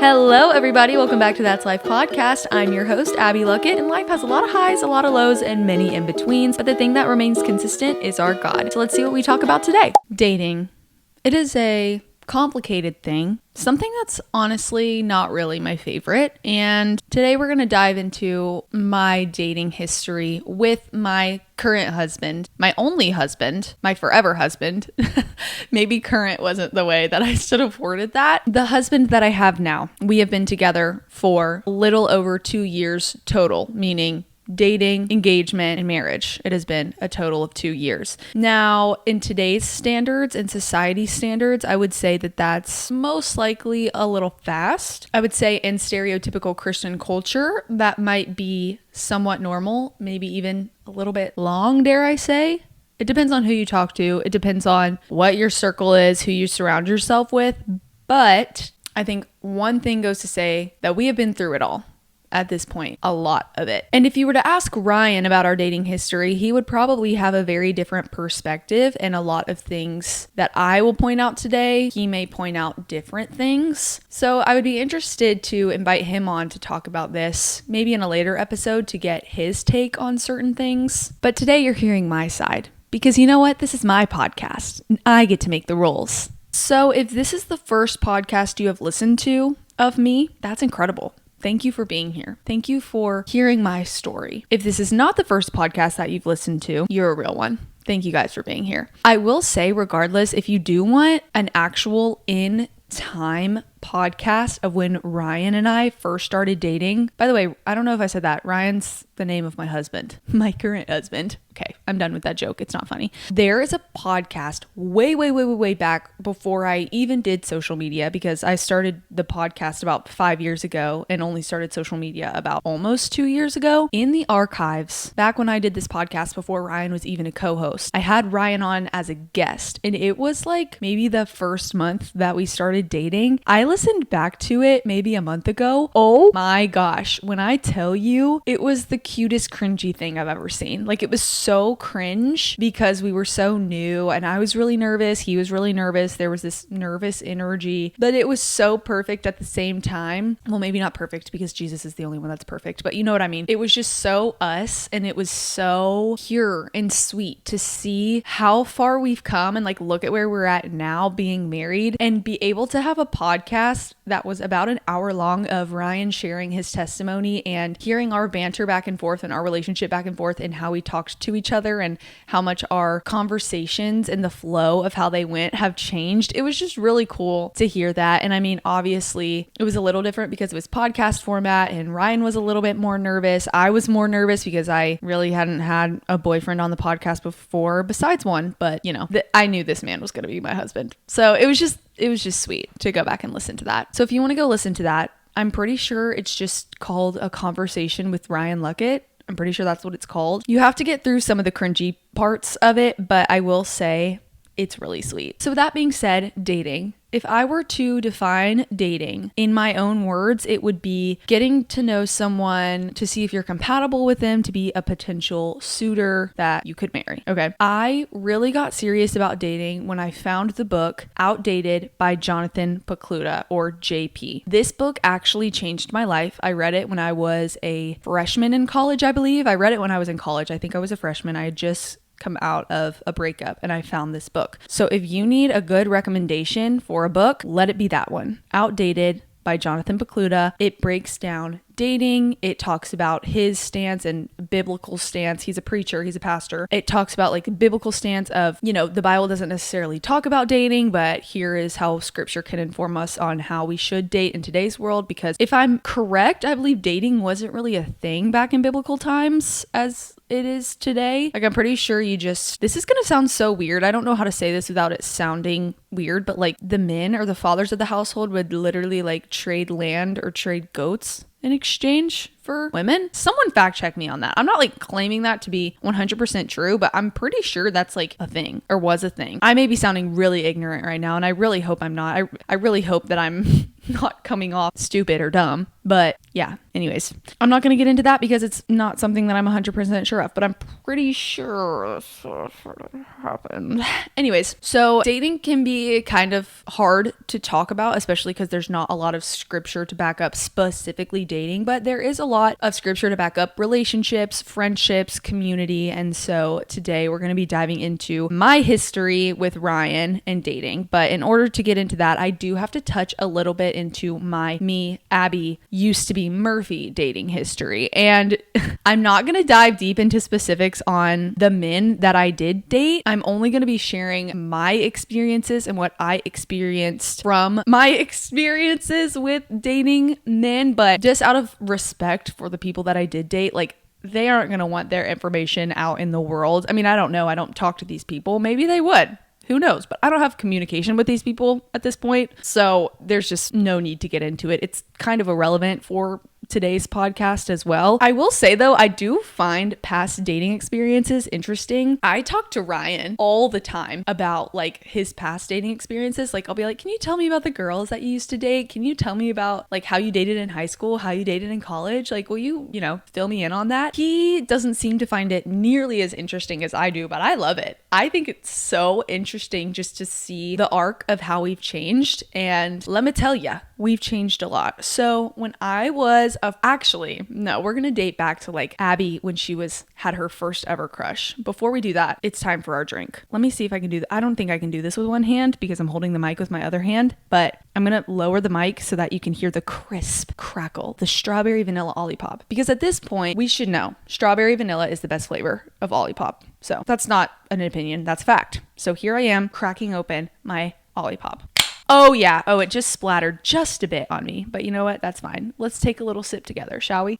Hello, everybody. Welcome back to That's Life podcast. I'm your host, Abby Luckett, and life has a lot of highs, a lot of lows, and many in-betweens, but the thing that remains consistent is our God. So let's see what we talk about today. Dating. It is a complicated thing, something that's honestly not really my favorite, and today we're going to dive into my dating history with my current husband, my only husband, my forever husband. Maybe current wasn't the way that I should have worded that. The husband that I have now. We have been together for a little over 2 years total, meaning dating, engagement, and marriage. It has been a total of 2 years. Now, in today's standards and society standards, I would say that that's most likely a little fast. I would say in stereotypical Christian culture, that might be somewhat normal, maybe even a little bit long, dare I say. It depends on who you talk to. It depends on what your circle is, who you surround yourself with. But I think one thing goes to say that we have been through it all. At this point, a lot of it. And if you were to ask Ryan about our dating history, he would probably have a very different perspective, and a lot of things that I will point out today, he may point out different things. So I would be interested to invite him on to talk about this, maybe in a later episode to get his take on certain things. But today you're hearing my side, because you know what? This is my podcast, and I get to make the rules. So if this is the first podcast you have listened to of me, that's incredible. Thank you for being here. Thank you for hearing my story. If this is not the first podcast that you've listened to, you're a real one. Thank you guys for being here. I will say, regardless, if you do want an actual in-time podcast of when Ryan and I first started dating. By the way, I don't know if I said that. Ryan's the name of my husband, my current husband. Okay, I'm done with that joke. It's not funny. There is a podcast way back before I even did social media, because I started the podcast about 5 years ago and only started social media about almost 2 years ago. In the archives, back when I did this podcast before Ryan was even a co-host, I had Ryan on as a guest, and it was like maybe the first month that we started dating. I listened back to it maybe a month ago. Oh my gosh. When I tell you, it was the cutest cringy thing I've ever seen. Like, it was so cringe because we were so new and I was really nervous. He was really nervous. There was this nervous energy, but it was so perfect at the same time. Well, maybe not perfect because Jesus is the only one that's perfect, but you know what I mean? It was just so us, and it was so pure and sweet to see how far we've come and like look at where we're at now being married, and be able to have a podcast that was about an hour long of Ryan sharing his testimony and hearing our banter back and forth and our relationship back and forth and how we talked to each other and how much our conversations and the flow of how they went have changed. It was just really cool to hear that. And I mean, obviously it was a little different because it was podcast format, and Ryan was a little bit more nervous. I was more nervous because I really hadn't had a boyfriend on the podcast before besides one, but you know, I knew this man was going to be my husband. So it was just sweet to go back and listen to that. So if you want to go listen to that, I'm pretty sure it's just called A Conversation with Ryan Luckett. I'm pretty sure that's what it's called. You have to get through some of the cringy parts of it, but I will say it's really sweet. So with that being said, dating. If I were to define dating in my own words, it would be getting to know someone to see if you're compatible with them to be a potential suitor that you could marry. Okay. I really got serious about dating when I found the book Outdated by Jonathan Pokluda, or JP. This book actually changed my life. I read it when I was a freshman in college, I believe. I read it when I was in college. I think I was a freshman. I had just come out of a breakup and I found this book. So if you need a good recommendation for a book, let it be that one. Outdated by Jonathan Pokluda. It breaks down dating. It talks about his stance and biblical stance. He's a preacher. He's a pastor. It talks about like the biblical stance of, you know, the Bible doesn't necessarily talk about dating, but here is how scripture can inform us on how we should date in today's world. Because if I'm correct, I believe dating wasn't really a thing back in biblical times as it is today. Like, I'm pretty sure this is going to sound so weird. I don't know how to say this without it sounding weird, but like the men or the fathers of the household would literally like trade land or trade goats in exchange for women. Someone fact check me on that. I'm not like claiming that to be 100% true, but I'm pretty sure that's like a thing or was a thing. I may be sounding really ignorant right now, and I really hope I'm not. I really hope that I'm not coming off stupid or dumb, but yeah, Anyways, I'm not going to get into that because it's not something that I'm 100% sure of, but I'm pretty sure this happened. Anyways, so dating can be kind of hard to talk about, especially because there's not a lot of scripture to back up specifically dating, but there is a lot of scripture to back up relationships, friendships, community. And so today we're going to be diving into my history with Ryan and dating. But in order to get into that, I do have to touch a little bit into me, Abby, used to be Murphy dating history. And I'm not going to dive deep into specifics on the men that I did date. I'm only going to be sharing my experiences and what I experienced from my experiences with dating men. But just out of respect for the people that I did date, like, they aren't going to want their information out in the world. I mean, I don't know. I don't talk to these people. Maybe they would. Who knows? But I don't have communication with these people at this point. So there's just no need to get into it. It's kind of irrelevant for today's podcast as well. I will say though, I do find past dating experiences interesting. I talk to Ryan all the time about like his past dating experiences. Like I'll be like, can you tell me about the girls that you used to date? Can you tell me about like how you dated in high school, how you dated in college? Like, will you fill me in on that? He doesn't seem to find it nearly as interesting as I do, but I love it. I think it's so interesting just to see the arc of how we've changed. And let me tell you, we've changed a lot. So when I was we're gonna date back to like Abby when she had her first ever crush. Before we do that, it's time for our drink. Let me see if I can do that. I don't think I can do this with one hand because I'm holding the mic with my other hand, but I'm gonna lower the mic so that you can hear the crisp crackle, the strawberry vanilla Olipop. Because at this point, we should know strawberry vanilla is the best flavor of Olipop. So that's not an opinion, that's fact. So here I am cracking open my Olipop. Oh yeah. Oh, it just splattered just a bit on me. But you know what? That's fine. Let's take a little sip together, shall we?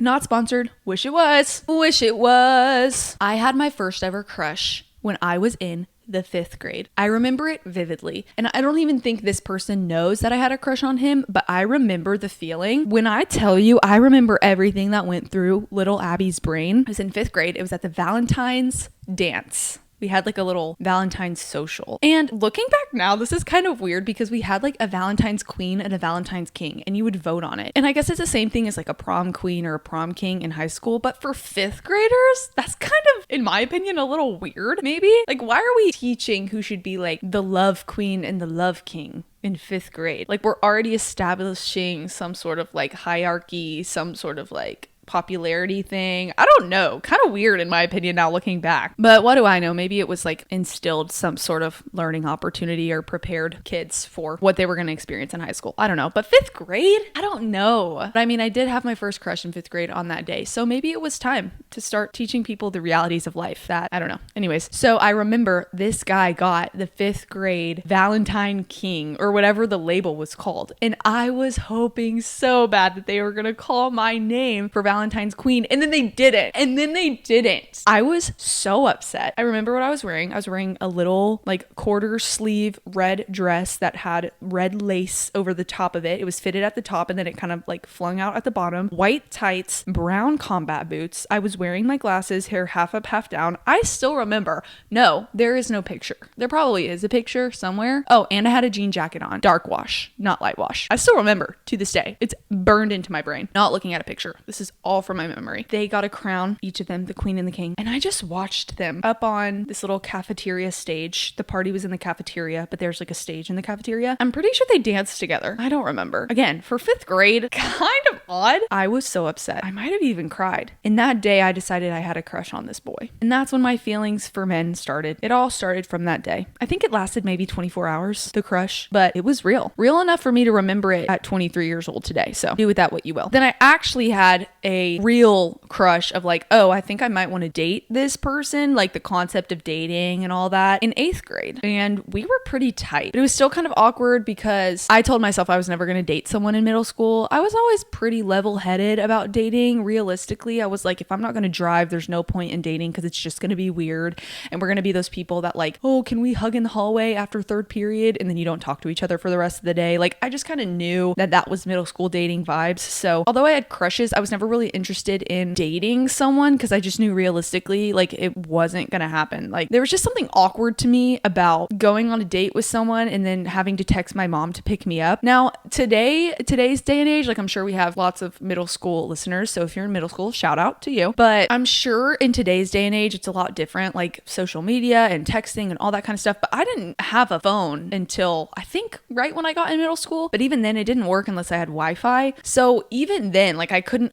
Not sponsored. Wish it was. Wish it was. I had my first ever crush when I was in the 5th grade. I remember it vividly. And I don't even think this person knows that I had a crush on him, but I remember the feeling. When I tell you, I remember everything that went through little Abby's brain. I was in 5th grade. It was at the Valentine's dance. We had like a little Valentine's social. And looking back now, this is kind of weird because we had like a Valentine's queen and a Valentine's king and you would vote on it. And I guess it's the same thing as like a prom queen or a prom king in high school. But for 5th graders, that's kind of, in my opinion, a little weird maybe. Like, why are we teaching who should be like the love queen and the love king in 5th grade? Like, we're already establishing some sort of like hierarchy, some sort of like popularity thing. I don't know. Kind of weird in my opinion now looking back. But what do I know? Maybe it was like instilled some sort of learning opportunity or prepared kids for what they were going to experience in high school. I don't know. But 5th grade? I don't know. But I mean, I did have my first crush in 5th grade on that day. So maybe it was time to start teaching people the realities of life that, I don't know. Anyways, so I remember this guy got the 5th grade Valentine King or whatever the label was called. And I was hoping so bad that they were going to call my name for Valentine's Queen, and then they didn't. I was so upset. I remember what I was wearing. I was wearing a little like quarter sleeve red dress that had red lace over the top of it. It was fitted at the top and then it kind of like flung out at the bottom. White tights, brown combat boots. I was wearing my glasses, hair half up, half down. I still remember. No, there is no picture. There probably is a picture somewhere. Oh, and I had a jean jacket on. Dark wash, not light wash. I still remember to this day. It's burned into my brain. Not looking at a picture. This is all from my memory. They got a crown, each of them, the queen and the king. And I just watched them up on this little cafeteria stage. The party was in the cafeteria, but there's like a stage in the cafeteria. I'm pretty sure they danced together. I don't remember. Again, for 5th grade, kind of odd. I was so upset. I might have even cried. And that day I decided I had a crush on this boy. And that's when my feelings for men started. It all started from that day. I think it lasted maybe 24 hours, the crush, but it was real. Real enough for me to remember it at 23 years old today. So do with that what you will. Then I actually had a real crush of like, oh, I think I might want to date this person, like the concept of dating and all that in 8th grade. And we were pretty tight. But it was still kind of awkward because I told myself I was never going to date someone in middle school. I was always pretty level-headed about dating. Realistically, I was like, if I'm not going to drive, there's no point in dating because it's just going to be weird. And we're going to be those people that like, oh, can we hug in the hallway after 3rd period? And then you don't talk to each other for the rest of the day. Like, I just kind of knew that that was middle school dating vibes. So although I had crushes, I was never really really interested in dating someone because I just knew realistically like it wasn't gonna happen. Like there was just something awkward to me about going on a date with someone and then having to text my mom to pick me up. Now today's day and age, like I'm sure we have lots of middle school listeners, so if you're in middle school, shout out to you. But I'm sure in today's day and age it's a lot different, like social media and texting and all that kind of stuff. But I didn't have a phone until I think right when I got in middle school. But even then it didn't work unless I had Wi-Fi. So even then, like I couldn't,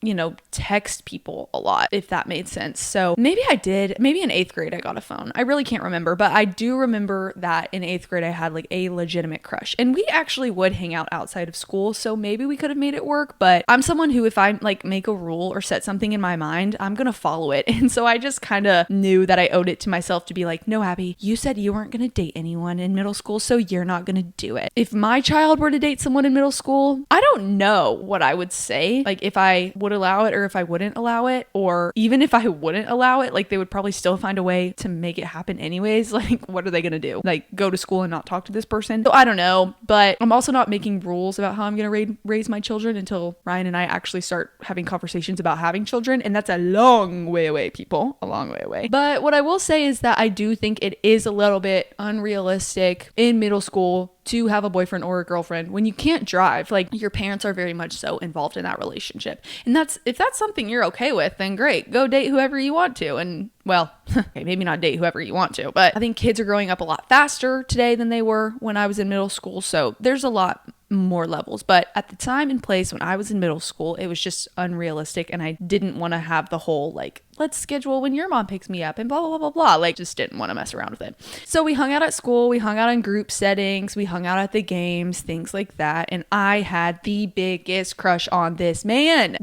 text people a lot, if that made sense. So maybe I did. Maybe in 8th grade I got a phone. I really can't remember, but I do remember that in 8th grade I had like a legitimate crush, and we actually would hang out outside of school. So maybe we could have made it work. But I'm someone who, if I like make a rule or set something in my mind, I'm gonna follow it. And so I just kind of knew that I owed it to myself to be like, no, Abby, you said you weren't gonna date anyone in middle school, so you're not gonna do it. If my child were to date someone in middle school, I don't know what I would say, like if I would allow it or if I wouldn't allow it, or even if I wouldn't allow it, like they would probably still find a way to make it happen anyways. Like what are they gonna do? Like go to school and not talk to this person? So I don't know, but I'm also not making rules about how I'm gonna raise my children until Ryan and I actually start having conversations about having children, and that's a long way away, people, a long way away. But what I will say is that I do think it is a little bit unrealistic in middle school to have a boyfriend or a girlfriend when you can't drive. Like your parents are very much so involved in that relationship. And if that's something you're okay with, then great, go date whoever you want to. And well, okay, maybe not date whoever you want to, but I think kids are growing up a lot faster today than they were when I was in middle school. So there's a lot more levels. But at the time and place when I was in middle school, it was just unrealistic. And I didn't want to have the whole like, let's schedule when your mom picks me up and blah, blah, blah, blah, blah. Like just didn't want to mess around with it. So we hung out at school. We hung out in group settings. We hung out at the games, things like that. And I had the biggest crush on this man.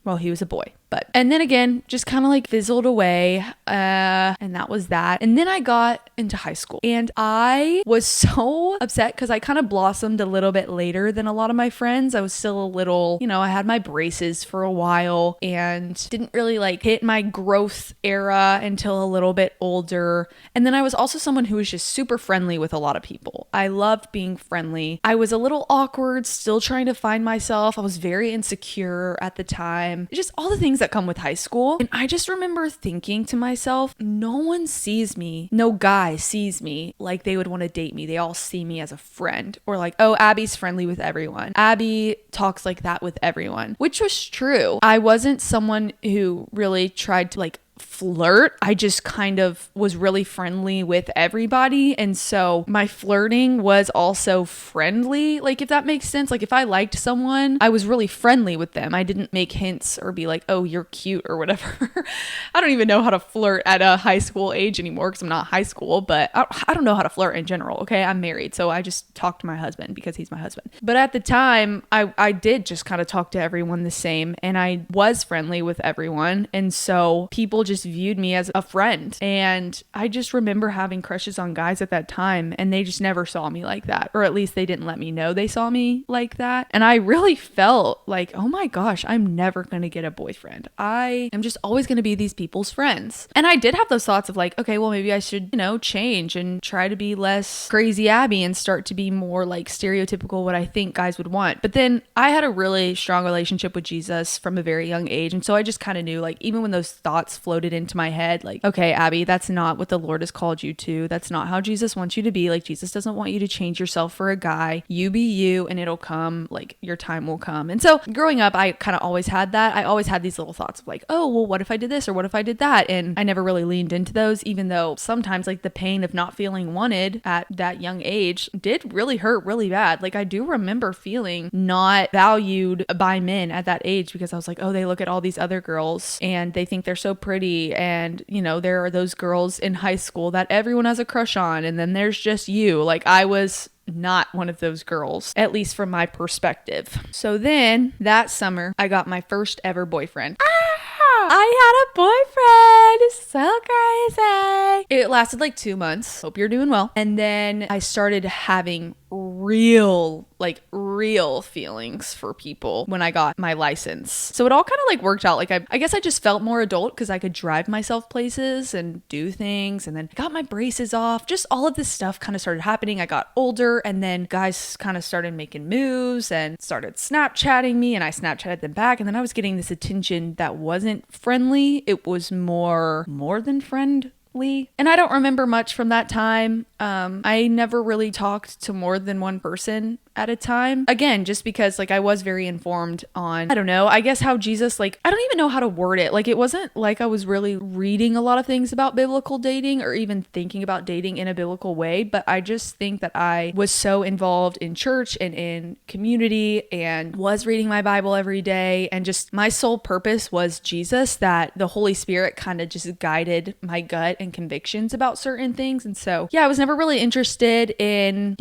Well, he was a boy. And then again, just kind of like fizzled away. And that was that. And then I got into high school and I was so upset because I kind of blossomed a little bit later than a lot of my friends. I was still a little, I had my braces for a while and didn't really like hit my growth era until a little bit older. And then I was also someone who was just super friendly with a lot of people. I loved being friendly. I was a little awkward, still trying to find myself. I was very insecure at the time. Just all the things that come with high school. And I just remember thinking to myself, no one sees me, no guy sees me like they would want to date me. They all see me as a friend, or like, oh, Abby's friendly with everyone. Abby talks like that with everyone, which was true. I wasn't someone who really tried to like flirt. I just kind of was really friendly with everybody. And so my flirting was also friendly, like if that makes sense. Like if I liked someone, I was really friendly with them. I didn't make hints or be like, oh, you're cute or whatever. I don't even know how to flirt at a high school age anymore because I'm not high school, but I don't know how to flirt in general. Okay, I'm married, so I just talk to my husband because he's my husband. But at the time, I did just kind of talk to everyone the same, and I was friendly with everyone. And so people just viewed me as a friend. And I just remember having crushes on guys at that time, and they just never saw me like that, or at least they didn't let me know they saw me like that. And I really felt like, oh my gosh, I'm never gonna get a boyfriend. I am just always gonna be these people's friends. And I did have those thoughts of like, okay, well maybe I should, change and try to be less crazy Abby and start to be more like stereotypical what I think guys would want. But then I had a really strong relationship with Jesus from a very young age. And so I just kind of knew, like, even when those thoughts floated into my head, like, okay, Abby, that's not what the Lord has called you to. That's not how Jesus wants you to be. Like, Jesus doesn't want you to change yourself for a guy. You be you and it'll come, like, your time will come. And so growing up, I kind of always had that. I always had these little thoughts of like, oh, well, what if I did this or what if I did that? And I never really leaned into those, even though sometimes like the pain of not feeling wanted at that young age did really hurt really bad. Like, I do remember feeling not valued by men at that age because I was like, oh, they look at all these other girls and they think they're so pretty. And, there are those girls in high school that everyone has a crush on. And then there's just you. Like, I was not one of those girls, at least from my perspective. So then that summer, I got my first ever boyfriend. I had a boyfriend. So crazy. It lasted like 2 months. Hope you're doing well. And then I started having real feelings for people when I got my license. So it all kind of like worked out. Like I guess I just felt more adult because I could drive myself places and do things. And then I got my braces off. Just all of this stuff kind of started happening. I got older, and then guys kind of started making moves and started Snapchatting me, and I Snapchatted them back. And then I was getting this attention that wasn't friendly. It was more than friendly. And I don't remember much from that time. I never really talked to more than one person at a time. Again, just because like I was very informed on, I don't know, I guess how Jesus, like, I don't even know how to word it. Like, it wasn't like I was really reading a lot of things about biblical dating or even thinking about dating in a biblical way. But I just think that I was so involved in church and in community and was reading my Bible every day. And just my sole purpose was Jesus, that the Holy Spirit kind of just guided my gut and convictions about certain things. And so, yeah, I was never really interested in,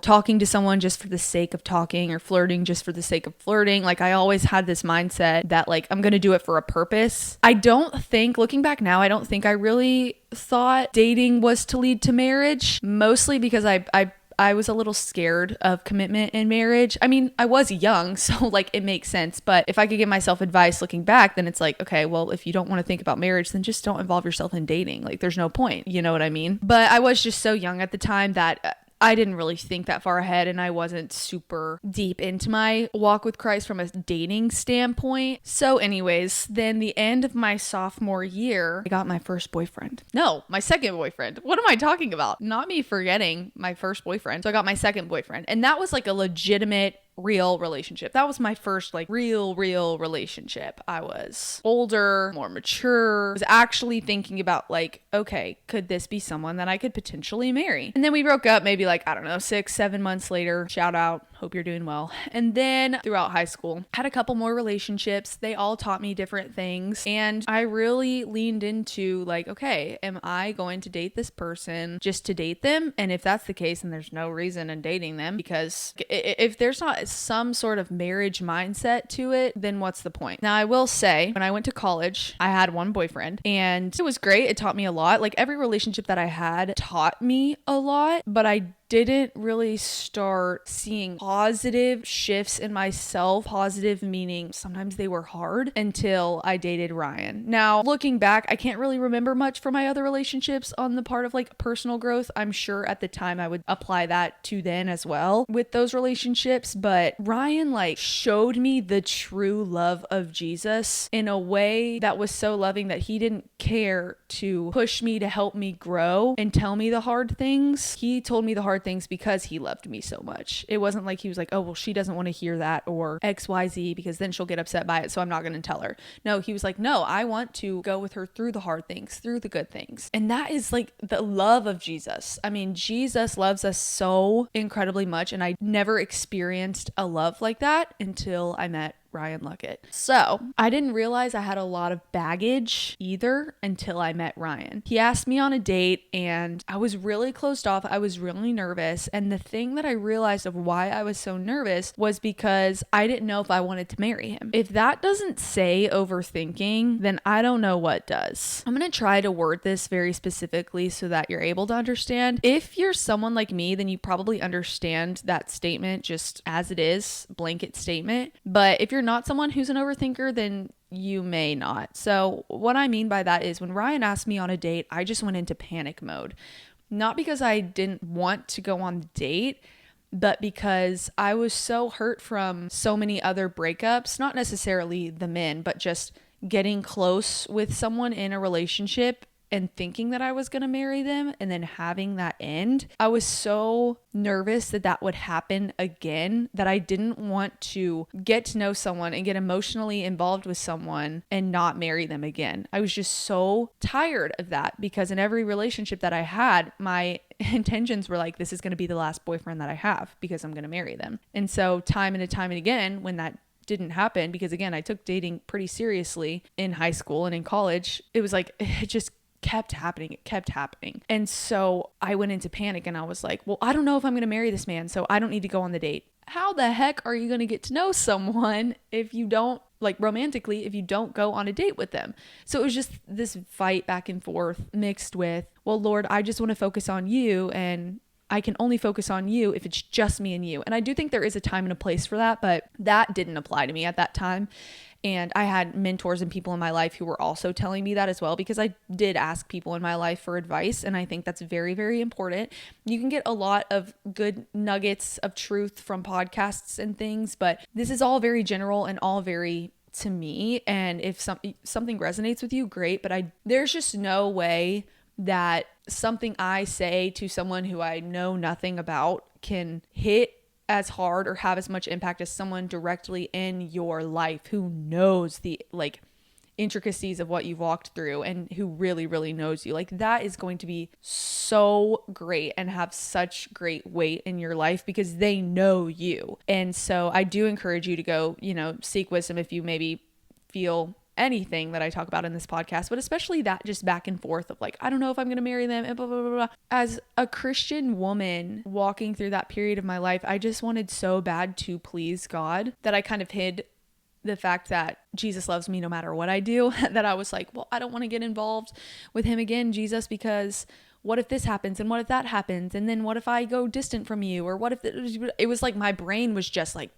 talking to someone just for the sake of talking or flirting just for the sake of flirting. Like, I always had this mindset that like I'm going to do it for a purpose. I don't think, looking back now, I don't think I really thought dating was to lead to marriage, mostly because I was a little scared of commitment in marriage. I mean, I was young, so like it makes sense. But if I could give myself advice looking back, then it's like, okay, well, if you don't want to think about marriage, then just don't involve yourself in dating. Like, there's no point. You know what I mean? But I was just so young at the time that I didn't really think that far ahead, and I wasn't super deep into my walk with Christ from a dating standpoint. So anyways, then the end of my sophomore year, I got my first boyfriend. No, my second boyfriend. What am I talking about? Not me forgetting my first boyfriend. So I got my second boyfriend, and that was like a legitimate real relationship. That was my first like real relationship. I was older, more mature, was actually thinking about like, okay, could this be someone that I could potentially marry? And then we broke up maybe like, I don't know, 6-7 months later. Shout out. Hope you're doing well. And then throughout high school, had a couple more relationships. They all taught me different things. And I really leaned into like, okay, am I going to date this person just to date them? And if that's the case, then there's no reason in dating them, because if there's not some sort of marriage mindset to it, then what's the point? Now, I will say, when I went to college, I had one boyfriend, and it was great. It taught me a lot. Like, every relationship that I had taught me a lot, but I didn't really start seeing positive shifts in myself. Positive meaning sometimes they were hard, until I dated Ryan. Now, looking back, I can't really remember much from my other relationships on the part of like personal growth. I'm sure at the time I would apply that to then as well with those relationships. But Ryan like showed me the true love of Jesus in a way that was so loving, that he didn't care to push me to help me grow and tell me the hard things. He told me the hard things because he loved me so much. It wasn't like he was like, oh, well, she doesn't want to hear that, or XYZ, because then she'll get upset by it, so I'm not going to tell her. No, he was like, no, I want to go with her through the hard things, through the good things. And that is like the love of Jesus. I mean, Jesus loves us so incredibly much, and I never experienced a love like that until I met Ryan Luckett. So I didn't realize I had a lot of baggage either until I met Ryan. He asked me on a date, and I was really closed off. I was really nervous. And the thing that I realized of why I was so nervous was because I didn't know if I wanted to marry him. If that doesn't say overthinking, then I don't know what does. I'm going to try to word this very specifically so that you're able to understand. If you're someone like me, then you probably understand that statement just as it is, blanket statement. But if you're not someone who's an overthinker, then you may not. So what I mean by that is, when Ryan asked me on a date, I just went into panic mode. Not because I didn't want to go on the date, but because I was so hurt from so many other breakups, not necessarily the men, but just getting close with someone in a relationship and thinking that I was going to marry them and then having that end. I was so nervous that that would happen again, that I didn't want to get to know someone and get emotionally involved with someone and not marry them again. I was just so tired of that, because in every relationship that I had, my intentions were like, this is going to be the last boyfriend that I have because I'm going to marry them. And so time and time and again, when that didn't happen, because again, I took dating pretty seriously in high school and in college, it was like, it just kept happening. And so I went into panic, and I was like, well, I don't know if I'm going to marry this man, so I don't need to go on the date. How the heck are you going to get to know someone if you don't, like romantically, if you don't go on a date with them? So it was just this fight back and forth mixed with, well, Lord, I just want to focus on you, and I can only focus on you if it's just me and you. And I do think there is a time and a place for that, but that didn't apply to me at that time. And I had mentors and people in my life who were also telling me that as well, because I did ask people in my life for advice. And I think that's very, very important. You can get a lot of good nuggets of truth from podcasts and things, but this is all very general and all very to me. And if something resonates with you, great. But there's just no way that something I say to someone who I know nothing about can hit as hard or have as much impact as someone directly in your life who knows the intricacies of what you've walked through and who really, really knows you. Like, that is going to be so great and have such great weight in your life because they know you. And so I do encourage you to go, seek wisdom if you maybe feel anything that I talk about in this podcast, but especially that just back and forth of I don't know if I'm going to marry them and blah, blah, blah, blah. As a Christian woman walking through that period of my life, I just wanted so bad to please God that I kind of hid the fact that Jesus loves me no matter what I do, that I was like, well, I don't want to get involved with him again, Jesus, because what if this happens and what if that happens? And then what if I go distant from you? Or what if it was like my brain was just like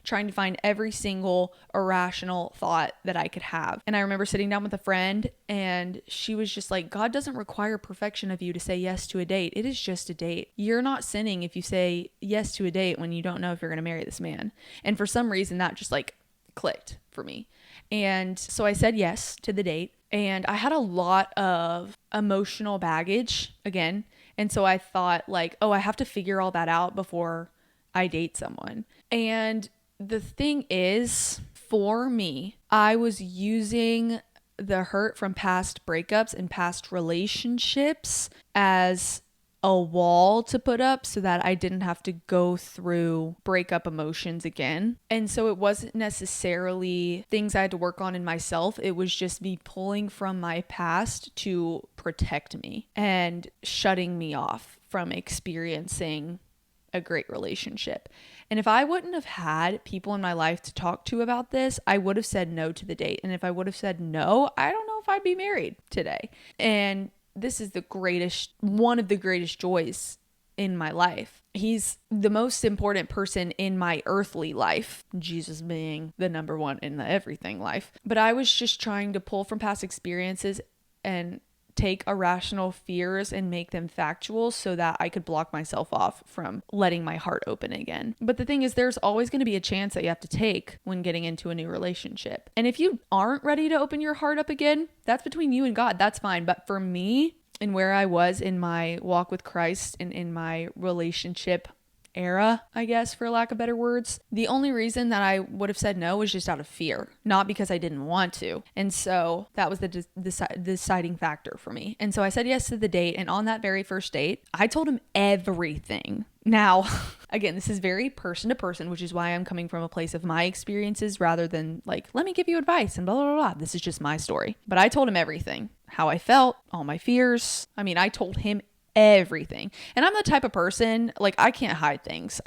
trying to find every single irrational thought that I could have. And I remember sitting down with a friend and she was just like, God doesn't require perfection of you to say yes to a date. It is just a date. You're not sinning if you say yes to a date when you don't know if you're going to marry this man. And for some reason that just clicked for me. And so I said yes to the date. And I had a lot of emotional baggage again. And so I thought I have to figure all that out before I date someone. And the thing is, for me, I was using the hurt from past breakups and past relationships as a wall to put up so that I didn't have to go through breakup emotions again. And so it wasn't necessarily things I had to work on in myself. It was just me pulling from my past to protect me and shutting me off from experiencing a great relationship. And if I wouldn't have had people in my life to talk to about this, I would have said no to the date. And if I would have said no, I don't know if I'd be married today. And this is one of the greatest joys in my life. He's the most important person in my earthly life, Jesus being the number one in the everything life. But I was just trying to pull from past experiences and take irrational fears and make them factual so that I could block myself off from letting my heart open again. But the thing is, there's always going to be a chance that you have to take when getting into a new relationship. And if you aren't ready to open your heart up again, that's between you and God. That's fine. But for me, and where I was in my walk with Christ and in my relationship era, I guess, for lack of better words, the only reason that I would have said no was just out of fear, not because I didn't want to. And so that was the deciding factor for me. And so I said yes to the date. And on that very first date, I told him everything. Now, again, this is very person to person, which is why I'm coming from a place of my experiences rather than let me give you advice and blah, blah, blah. This is just my story. But I told him everything, how I felt, all my fears. I mean, I told him everything. And I'm the type of person, I can't hide things.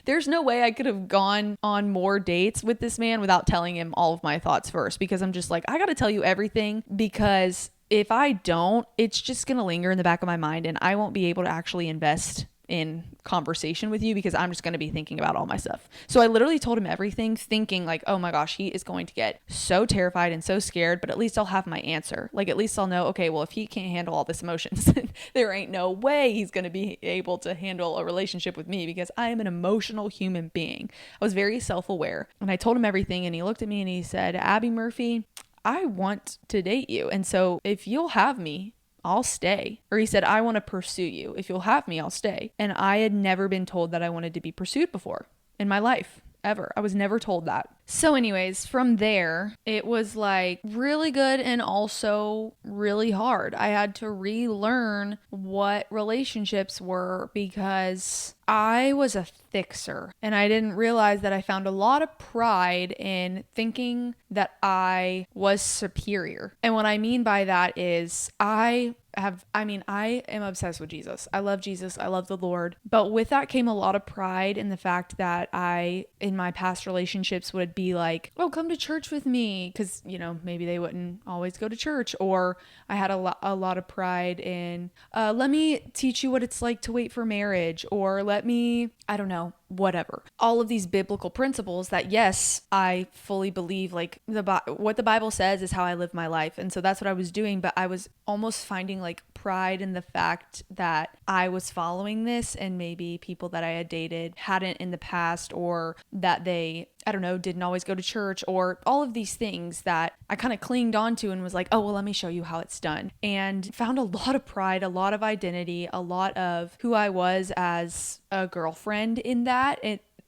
There's no way I could have gone on more dates with this man without telling him all of my thoughts first, because I'm just I got to tell you everything, because if I don't, it's just going to linger in the back of my mind and I won't be able to actually invest in conversation with you because I'm just going to be thinking about all my stuff. So I literally told him everything, thinking oh my gosh, he is going to get so terrified and so scared, but at least I'll have my answer. At least I'll know, okay, well, if he can't handle all this emotions, there ain't no way he's going to be able to handle a relationship with me, because I am an emotional human being. I was very self-aware, and I told him everything, and he looked at me and he said, Abby Murphy, I want to date you. And so if you'll have me, I'll stay. Or he said, I want to pursue you. If you'll have me, I'll stay. And I had never been told that I wanted to be pursued before in my life, ever. I was never told that. So anyways, from there, it was really good and also really hard. I had to relearn what relationships were because I was a fixer, and I didn't realize that I found a lot of pride in thinking that I was superior. And what I mean by that is I I am obsessed with Jesus. I love Jesus. I love the Lord. But with that came a lot of pride in the fact that I, in my past relationships, would be like, oh, come to church with me. Because, maybe they wouldn't always go to church. Or I had a lot of pride in, let me teach you what it's like to wait for marriage. Or let me, I don't know, whatever. All of these biblical principles that, yes, I fully believe, like what the Bible says is how I live my life. And so that's what I was doing. But I was almost finding like pride in the fact that I was following this and maybe people that I had dated hadn't in the past, or that they, I don't know, didn't always go to church, or all of these things that I kind of clinged onto and was like, oh, well, let me show you how it's done. And found a lot of pride, a lot of identity, a lot of who I was as a girlfriend in that.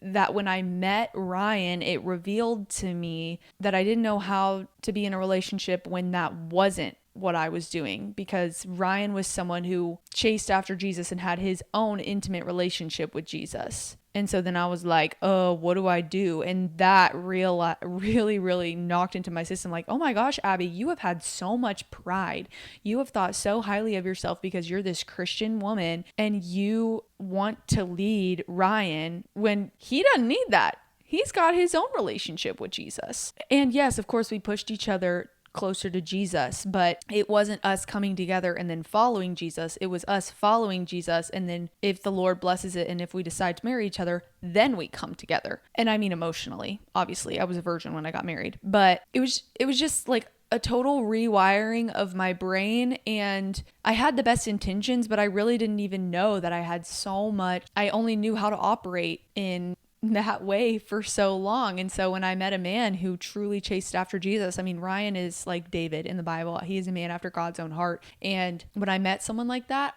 That when I met Ryan, it revealed to me that I didn't know how to be in a relationship when that wasn't what I was doing, because Ryan was someone who chased after Jesus and had his own intimate relationship with Jesus. And so then I was like, oh, what do I do? And that really knocked into my system. Like, oh my gosh, Abby, you have had so much pride. You have thought so highly of yourself because you're this Christian woman and you want to lead Ryan when he doesn't need that. He's got his own relationship with Jesus. And yes, of course, we pushed each other closer to Jesus, but it wasn't us coming together and then following Jesus. It was us following Jesus, and then if the Lord blesses it and if we decide to marry each other, then we come together. And I mean emotionally. Obviously, I was a virgin when I got married, but it was just like a total rewiring of my brain, and I had the best intentions, but I really didn't even know that I had so much. I only knew how to operate in that way for so long. And so when I met a man who truly chased after Jesus, I mean, Ryan is like David in the Bible. He is a man after God's own heart. And when I met someone like that,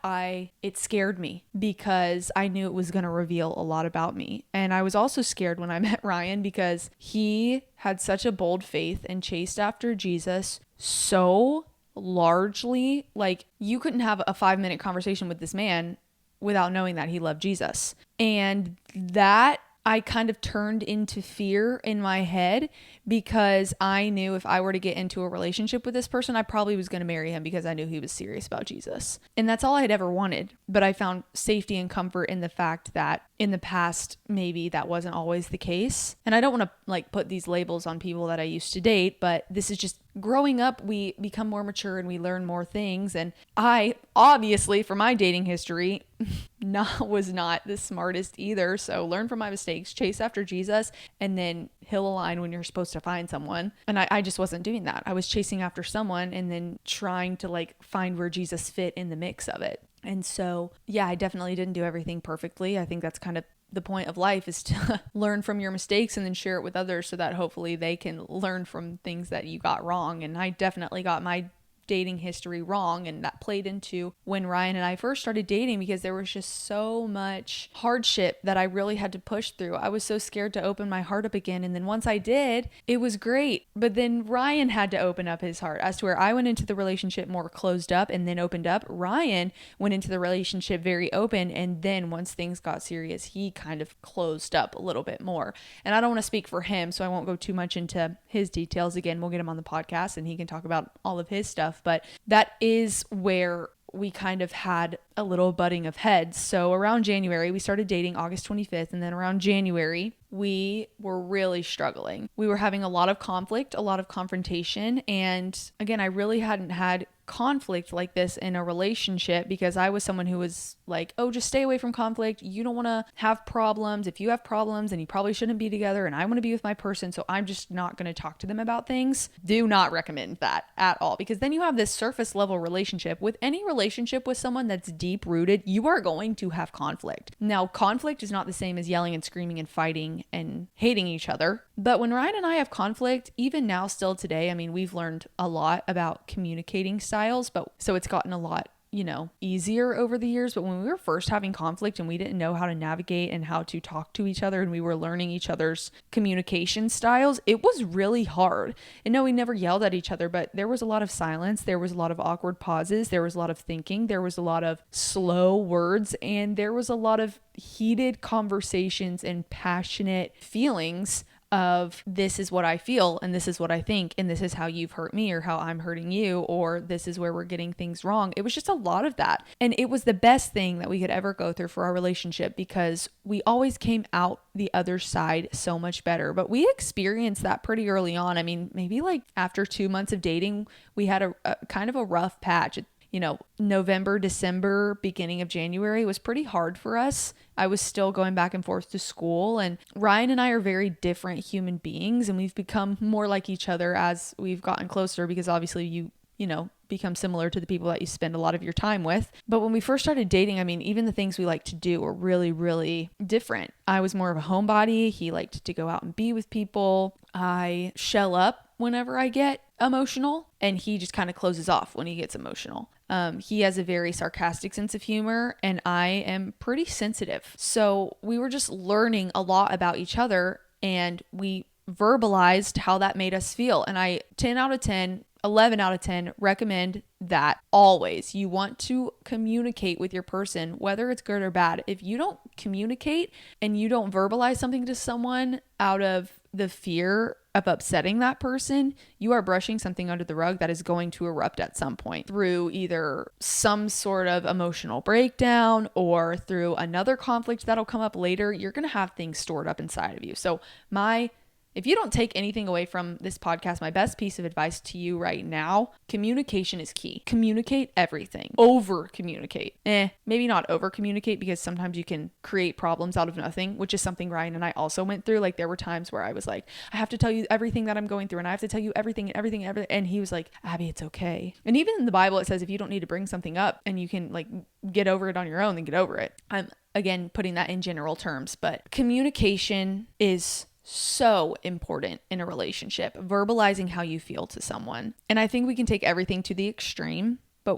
it scared me because I knew it was going to reveal a lot about me. And I was also scared when I met Ryan because he had such a bold faith and chased after Jesus so largely. Like, you couldn't have a 5-minute conversation with this man without knowing that he loved Jesus. And that I kind of turned into fear in my head because I knew if I were to get into a relationship with this person, I probably was going to marry him because I knew he was serious about Jesus. And that's all I had ever wanted. But I found safety and comfort in the fact that in the past, maybe that wasn't always the case. And I don't want to like put these labels on people that I used to date, but this is just growing up. We become more mature and we learn more things. And I obviously, from my dating history, was not the smartest either. So learn from my mistakes, chase after Jesus, and then he'll align when you're supposed to find someone. And I just wasn't doing that. I was chasing after someone and then trying to like find where Jesus fit in the mix of it. And so, yeah, I definitely didn't do everything perfectly. I think that's kind of the point of life, is to learn from your mistakes and then share it with others so that hopefully they can learn from things that you got wrong. And I definitely got my dating history wrong, and that played into when Ryan and I first started dating because there was just so much hardship that I really had to push through. I was so scared to open my heart up again, and then once I did, it was great. But then Ryan had to open up his heart. As to where I went into the relationship more closed up and then opened up, Ryan went into the relationship very open, and then once things got serious, he kind of closed up a little bit more. And I don't want to speak for him, so I won't go too much into his details. Again, we'll get him on the podcast and he can talk about all of his stuff. But that is where we kind of had a little butting of heads. So around January, we started dating August 25th. And then around January, we were really struggling. We were having a lot of conflict, a lot of confrontation. And again, I really hadn't had conflict like this in a relationship because I was someone who was like, oh, just stay away from conflict. You don't want to have problems. If you have problems, then you probably shouldn't be together. And I want to be with my person, so I'm just not going to talk to them about things. Do not recommend that at all, because then you have this surface level relationship. With any relationship with someone that's deep rooted, you are going to have conflict. Now, conflict is not the same as yelling and screaming and fighting and hating each other. But when Ryan and I have conflict, even now, still today, I mean, we've learned a lot about communicating styles, but so it's gotten a lot, easier over the years. But when we were first having conflict and we didn't know how to navigate and how to talk to each other, and we were learning each other's communication styles, it was really hard. And no, we never yelled at each other, but there was a lot of silence. There was a lot of awkward pauses. There was a lot of thinking. There was a lot of slow words, and there was a lot of heated conversations and passionate feelings of this is what I feel and this is what I think and this is how you've hurt me or how I'm hurting you or this is where we're getting things wrong. It was just a lot of that. And it was the best thing that we could ever go through for our relationship because we always came out the other side so much better. But we experienced that pretty early on. I mean, maybe like after 2 months of dating, we had a kind of a rough patch. November, December, beginning of January was pretty hard for us. I was still going back and forth to school, and Ryan and I are very different human beings, and we've become more like each other as we've gotten closer because obviously you become similar to the people that you spend a lot of your time with. But when we first started dating, I mean, even the things we like to do were really, really different. I was more of a homebody. He liked to go out and be with people. I shell up whenever I get emotional, and he just kind of closes off when he gets emotional. He has a very sarcastic sense of humor, and I am pretty sensitive. So we were just learning a lot about each other, and we verbalized how that made us feel. And 10 out of 10, 11 out of 10 recommend that always. You want to communicate with your person, whether it's good or bad. If you don't communicate and you don't verbalize something to someone out of the fear of upsetting that person, you are brushing something under the rug that is going to erupt at some point through either some sort of emotional breakdown or through another conflict that'll come up later. You're going to have things stored up inside of you. So if you don't take anything away from this podcast, my best piece of advice to you right now, communication is key. Communicate everything. Over communicate. Maybe not over communicate because sometimes you can create problems out of nothing, which is something Ryan and I also went through. Like there were times where I was like, I have to tell you everything that I'm going through and I have to tell you everything. And he was like, Abby, it's okay. And even in the Bible, it says if you don't need to bring something up and you can like get over it on your own, then get over it. I'm again putting that in general terms, but communication is so important in a relationship, verbalizing how you feel to someone. And I think we can take everything to the extreme, but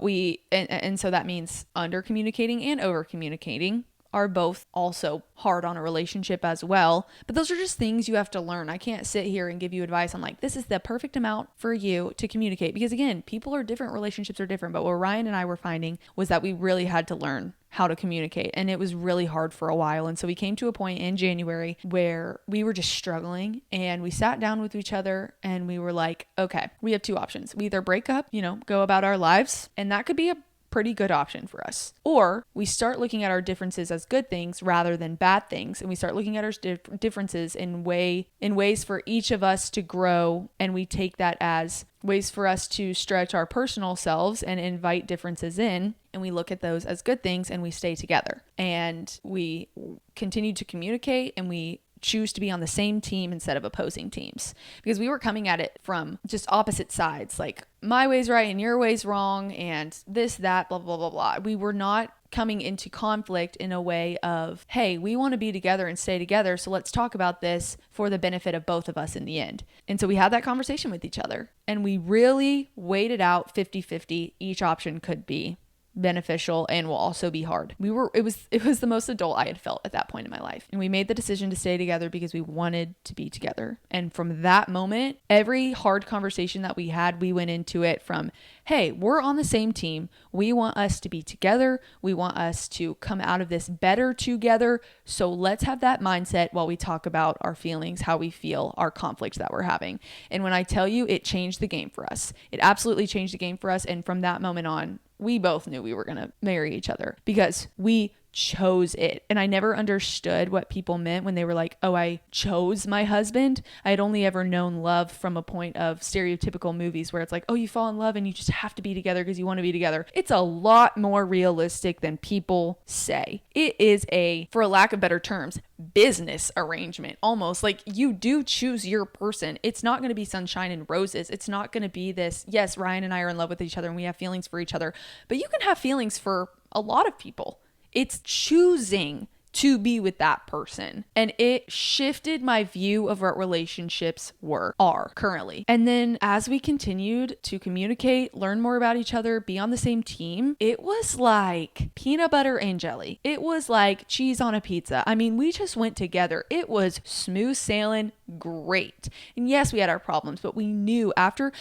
and so that means under communicating and over communicating are both also hard on a relationship as well. But those are just things you have to learn. I can't sit here and give you advice on like, this is the perfect amount for you to communicate. Because again, people are different, relationships are different. But what Ryan and I were finding was that we really had to learn how to communicate. And it was really hard for a while. And so we came to a point in January where we were just struggling and we sat down with each other and we were like, okay, we have two options. We either break up, go about our lives, and that could be a pretty good option for us. Or we start looking at our differences as good things rather than bad things. And we start looking at our differences in ways for each of us to grow. And we take that as ways for us to stretch our personal selves and invite differences in. And we look at those as good things and we stay together. And we continue to communicate and we choose to be on the same team instead of opposing teams, because we were coming at it from just opposite sides, like my way's right and your way's wrong and this, that, blah, blah, blah, blah. We were not coming into conflict in a way of, hey, we want to be together and stay together, so let's talk about this for the benefit of both of us in the end. And so we had that conversation with each other and we really weighed it out 50-50. Each option could be beneficial and will also be hard. It was the most adult I had felt at that point in my life. And we made the decision to stay together because we wanted to be together. And from that moment, every hard conversation that we had, we went into it from, hey, we're on the same team. We want us to be together. We want us to come out of this better together. So let's have that mindset while we talk about our feelings, how we feel, our conflicts that we're having. And when I tell you, it changed the game for us. It absolutely changed the game for us. And from that moment on, we both knew we were going to marry each other because we chose it. And I never understood what people meant when they were like, oh, I chose my husband. I had only ever known love from a point of stereotypical movies where it's like, oh, you fall in love and you just have to be together because you want to be together. It's a lot more realistic than people say. It is for a lack of better terms, business arrangement, almost. Like you do choose your person. It's not going to be sunshine and roses. It's not going to be this, yes, Ryan and I are in love with each other and we have feelings for each other, but you can have feelings for a lot of people. It's choosing to be with that person. And it shifted my view of what relationships are currently. And then as we continued to communicate, learn more about each other, be on the same team, it was like peanut butter and jelly. It was like cheese on a pizza. I mean, we just went together. It was smooth sailing, great. And yes, we had our problems, but we knew after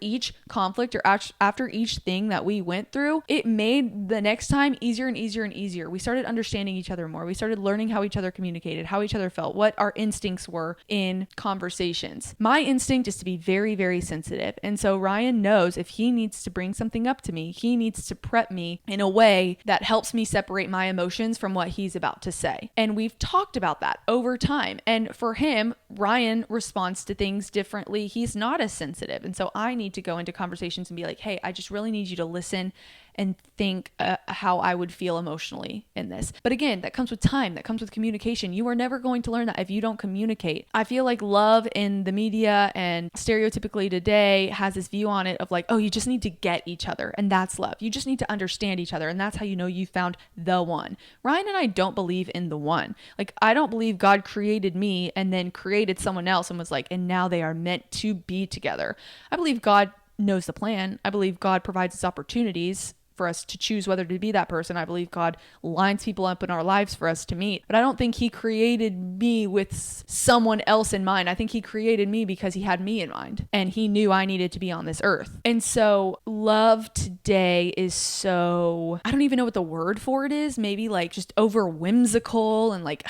each conflict or after each thing that we went through, it made the next time easier and easier and easier. We started understanding each other more. We started learning how each other communicated, how each other felt, what our instincts were in conversations. My instinct is to be very, very sensitive. And so Ryan knows if he needs to bring something up to me, he needs to prep me in a way that helps me separate my emotions from what he's about to say. And we've talked about that over time. And for him, Ryan responds to things differently. He's not as sensitive. And so I need to go into conversations and be like, hey, I just really need you to listen and think how I would feel emotionally in this. But again, that comes with time. That comes with communication. You are never going to learn that if you don't communicate. I feel like love in the media and stereotypically today has this view on it of like, oh, you just need to get each other. And that's love. You just need to understand each other. And that's how you know you found the one. Ryan and I don't believe in the one. Like, I don't believe God created me and then created someone else and was like, and now they are meant to be together. I believe God knows the plan. I believe God provides us opportunities for us to choose whether to be that person. I believe God lines people up in our lives for us to meet. But I don't think he created me with someone else in mind. I think he created me because he had me in mind and he knew I needed to be on this earth. And so love today is so, I don't even know what the word for it is. Maybe like just over whimsical and like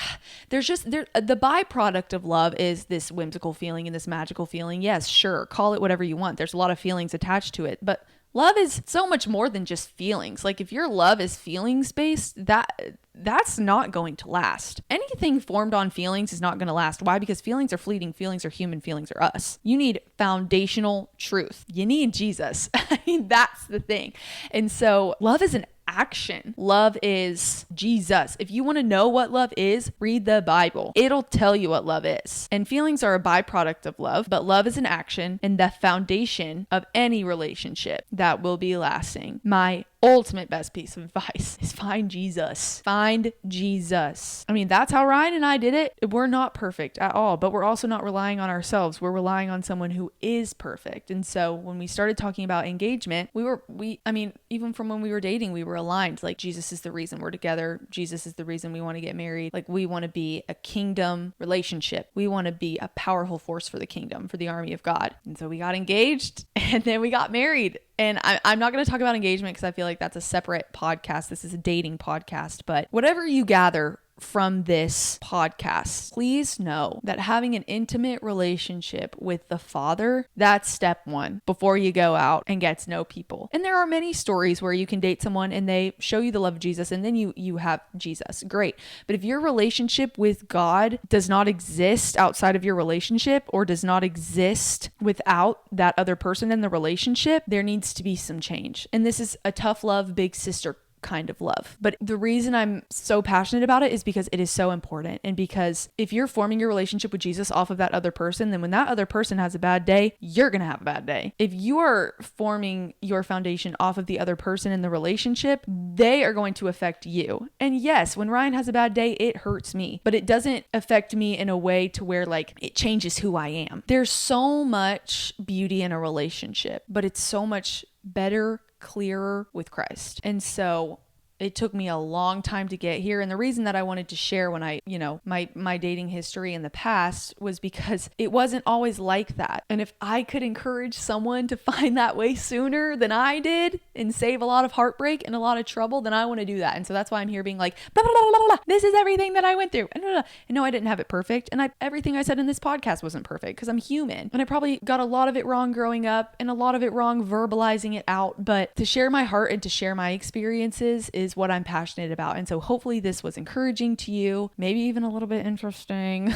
the byproduct of love is this whimsical feeling and this magical feeling. Yes, sure. Call it whatever you want. There's a lot of feelings attached to it, but love is so much more than just feelings. Like if your love is feelings based, that's not going to last. Anything formed on feelings is not going to last. Why? Because feelings are fleeting. Feelings are human. Feelings are us. You need foundational truth. You need Jesus. I mean, that's the thing. And so love is an action. Love is Jesus. If you want to know what love is, read the Bible. It'll tell you what love is. And feelings are a byproduct of love, but love is an action and the foundation of any relationship that will be lasting. My ultimate best piece of advice is find Jesus. Find Jesus. I mean, that's how Ryan and I did it. We're not perfect at all, but we're also not relying on ourselves. We're relying on someone who is perfect. And so when we started talking about engagement, even from when we were dating, we were aligned. Like, Jesus is the reason we're together. Jesus is the reason we want to get married. Like, we want to be a kingdom relationship. We want to be a powerful force for the kingdom, for the army of God. And so we got engaged and then we got married. And I'm not going to talk about engagement because I feel like that's a separate podcast. This is a dating podcast. But whatever you gather from this podcast, please know that having an intimate relationship with the Father, that's step one before you go out and get to know people. And there are many stories where you can date someone and they show you the love of Jesus and then you have Jesus. Great. But if your relationship with God does not exist outside of your relationship or does not exist without that other person in the relationship, there needs to be some change. And this is a tough love, big sister kind of love. But the reason I'm so passionate about it is because it is so important. And because if you're forming your relationship with Jesus off of that other person, then when that other person has a bad day, you're going to have a bad day. If you are forming your foundation off of the other person in the relationship, they are going to affect you. And yes, when Ryan has a bad day, it hurts me, but it doesn't affect me in a way to where like it changes who I am. There's so much beauty in a relationship, but it's so much better, clearer with Christ. And so it took me a long time to get here. And the reason that I wanted to share when my dating history in the past was because it wasn't always like that. And if I could encourage someone to find that way sooner than I did and save a lot of heartbreak and a lot of trouble, then I want to do that. And so that's why I'm here being like, blah, blah, blah, blah, blah. This is everything that I went through. And no, I didn't have it perfect. And everything I said in this podcast wasn't perfect because I'm human. And I probably got a lot of it wrong growing up and a lot of it wrong verbalizing it out. But to share my heart and to share my experiences is what I'm passionate about. And so hopefully this was encouraging to you, maybe even a little bit interesting,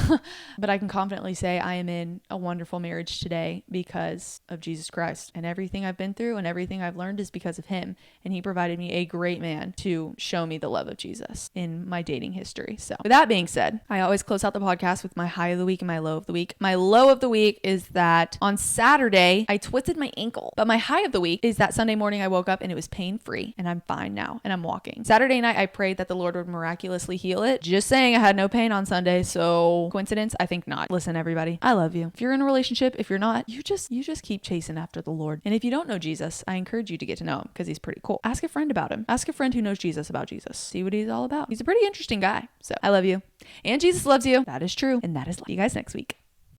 but I can confidently say I am in a wonderful marriage today because of Jesus Christ, and everything I've been through and everything I've learned is because of him. And he provided me a great man to show me the love of Jesus in my dating history. So with that being said, I always close out the podcast with my high of the week and my low of the week. My low of the week is that on Saturday, I twisted my ankle, but my high of the week is that Sunday morning I woke up and it was pain-free and I'm fine now and I'm walking. Saturday night, I prayed that the Lord would miraculously heal it. Just saying, I had no pain on Sunday. So coincidence? I think not. Listen, everybody, I love you. If you're in a relationship, if you're not, you just keep chasing after the Lord. And if you don't know Jesus, I encourage you to get to know him because he's pretty cool. Ask a friend about him. Ask a friend who knows Jesus about Jesus. See what he's all about. He's a pretty interesting guy. So I love you. And Jesus loves you. That is true. And that is love. See you guys next week.